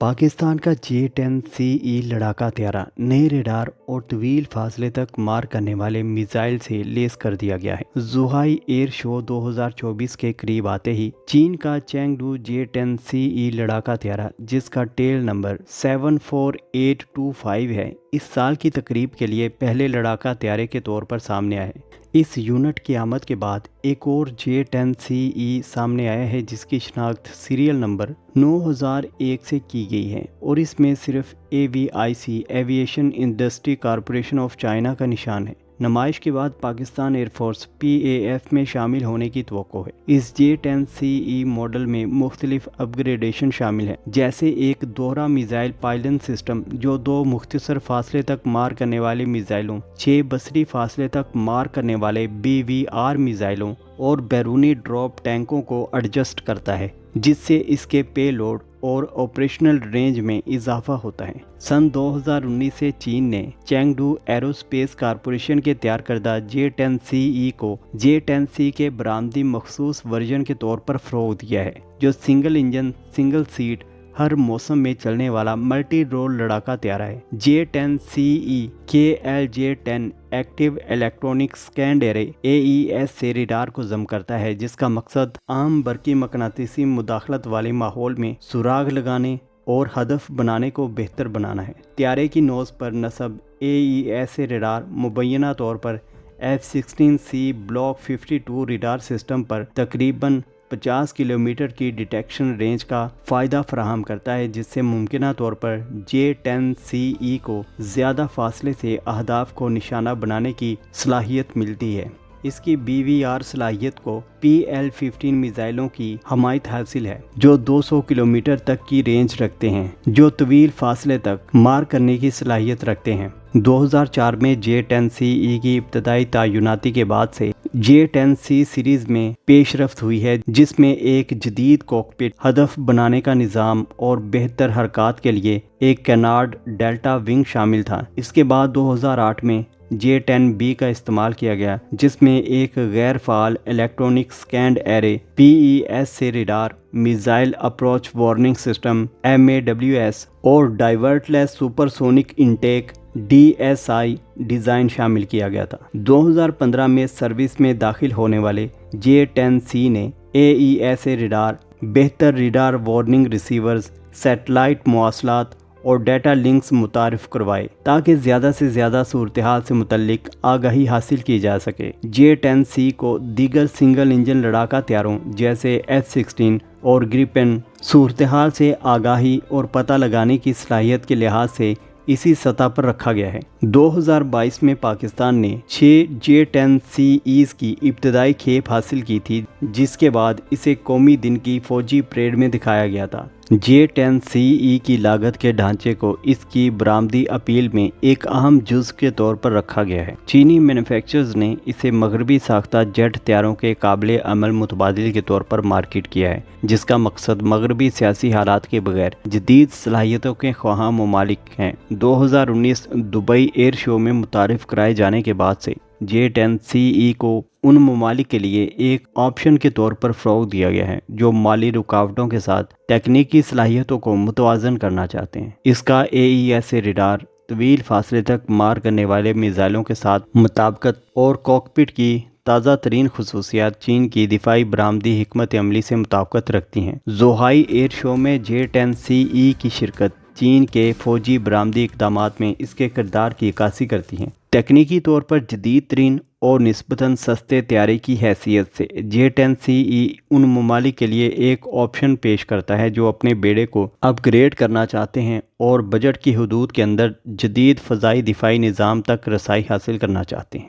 पाकिस्तान का J-10CE लड़ाका हथियार नए रडार और तवील फासले तक मार करने वाले मिसाइल से लेस कर दिया गया है। ज़ुहाई एयर शो 2024 के करीब आते ही चीन का चेंगडू J-10CE लड़ाका हथियार, जिसका टेल नंबर 74825 है, इस साल की तकरीब के लिए पहले लड़ाका हथियार के तौर पर सामने आया है। इस यूनिट की आमद के बाद एक और J-10CE सामने आया है, जिसकी शनाख्त सीरियल नंबर 9001 से की गई है और इसमें सिर्फ AVIC aviation industry corporation of China का निशान है। नुमाइश के बाद पाकिस्तान एयरफोर्स PAF में शामिल होने की तवक्को है। इस J-10CE मॉडल में मुख्तलिफ अपग्रेडेशन शामिल है, जैसे एक दोहरा मिसाइल पायलन सिस्टम जो 2 मुख्तसर फासले तक मार करने वाले मिसाइलों, 6 बसरी फासले तक मार करने वाले BVR मिसाइलों और बैरूनी ड्रॉप टैंकों को एडजस्ट करता है, जिससे इसके पेलोड और ऑपरेशनल रेंज में इजाफा होता है। सन 2019 से चीन ने चेंगडू एरोस्पेस कॉरपोरेशन के तैयार करदा J-10CE को J-10C के बरामदी मखसूस वर्जन के तौर पर फ़रोग़ दिया है, जो सिंगल इंजन, सिंगल सीट, हर मौसम में चलने वाला मल्टी रोल लड़ाका हथियार है। J-10CE KLJ-10 active electronic scan array AES से रडार को जम करता है, जिसका मकसद आम बरकी मकनातीसी मुदाखलत वाले माहौल में सुराग लगाने और हदफ बनाने को बेहतर बनाना है। हथियारे की नोज़ पर नस्ब AES से रडार मुबैना तौर पर F-16C ब्लॉक 52 रडार सिस्टम पर तकरीबन 50 किलोमीटर की डिटेक्शन रेंज का फ़ायदा फराहम करता है, जिससे मुमकिना तौर पर J-10CE को ज़्यादा फासले से अहदाफ को निशाना बनाने की सलाहियत मिलती है। इसकी BVR सलाहियत को PL-15 मिसाइलों की हमायत हासिल है, जो 200 किलोमीटर तक की रेंज रखते हैं, जो तवील फासले तक मार करने की सलाहियत रखते हैं। 2004 में J-10CE की इब्तदाई तैनाती के बाद से J-10C सीरीज़ में पेशरफ्त हुई है, जिसमें एक जदीद कॉकपिट, हदफ बनाने का निज़ाम और बेहतर हरकत के लिए एक कैनार्ड डेल्टा विंग शामिल था। इसके बाद 2008 में J-10B का इस्तेमाल किया गया, जिसमें एक गैर fall electronic scan array PES से radar, missile approach warning system MAWS और डाइवर्टलेस सुपरसोनिक इंटेक DSI डिज़ाइन शामिल किया गया था। 2015 में सर्विस में दाखिल होने वाले J-10C ने AES से रडार, बेहतर रडार वार्निंग रिसीवर्स, सैटेलाइट मवासलात और डाटा लिंक्स मुतारिफ करवाए, ताकि ज़्यादा से ज़्यादा सूरत हाल से मुतल्लिक आगाही हासिल की जा सके। J-10C को दीगर सिंगल इंजन लड़ाका हथियारों जैसे F-16 और ग्रिपेन सूरत हाल से आगाही और पता लगाने की सलाहियत के लिहाज से इसी सतह पर रखा गया है। 2022 में पाकिस्तान ने 6 J-10CEs की इब्तदाई खेप हासिल की थी, जिसके बाद इसे कौमी दिन की फ़ौजी परेड में दिखाया गया था। J-10CE की लागत के ढांचे को इसकी बरामदी अपील में एक अहम जुज़ के तौर पर रखा गया है। चीनी मैन्युफैक्चरर्स ने इसे मगरबी साख्ता जेट हथियारों के काबिल अमल मुतबादिल के तौर पर मार्केट किया है, जिसका मकसद मगरबी सियासी हालात के बगैर जदीद सलाहियतों के ख्वाह ममालिक हैं। 2019 दुबई एयर शो में मुतारिफ कराए जाने के बाद से J-10CE को उन ममालिक के लिए एक ऑप्शन के तौर पर फ़रोग़ दिया गया है, जो माली रुकावटों के साथ तकनीकी सलाहियतों को मुतवाज़न करना चाहते हैं। इसका AES से रडार, तवील फासले तक मार करने वाले मिसाइलों के साथ मुताबिकत और कॉकपिट की ताज़ा तरीन खसूसियात चीन की दिफाई बरामदी हिकमत अमली से मुताबिकत रखती हैं। ज़ुहाई एयर शो में J-10CE की शिरकत चीन के फ़ौजी बरामदी इक़दामात में इसके किरदार की अक्कासी करती हैं। तकनीकी तौर पर जदीद तरीन और निस्बतन सस्ते तैयारी की हैसियत से J-10CE उन ममालिक के लिए एक ऑप्शन पेश करता है जो अपने बेड़े को अपग्रेड करना चाहते हैं और बजट की हदूद के अंदर जदीद फ़ज़ाई दिफाई निज़ाम तक रसाई हासिल करना चाहते हैं।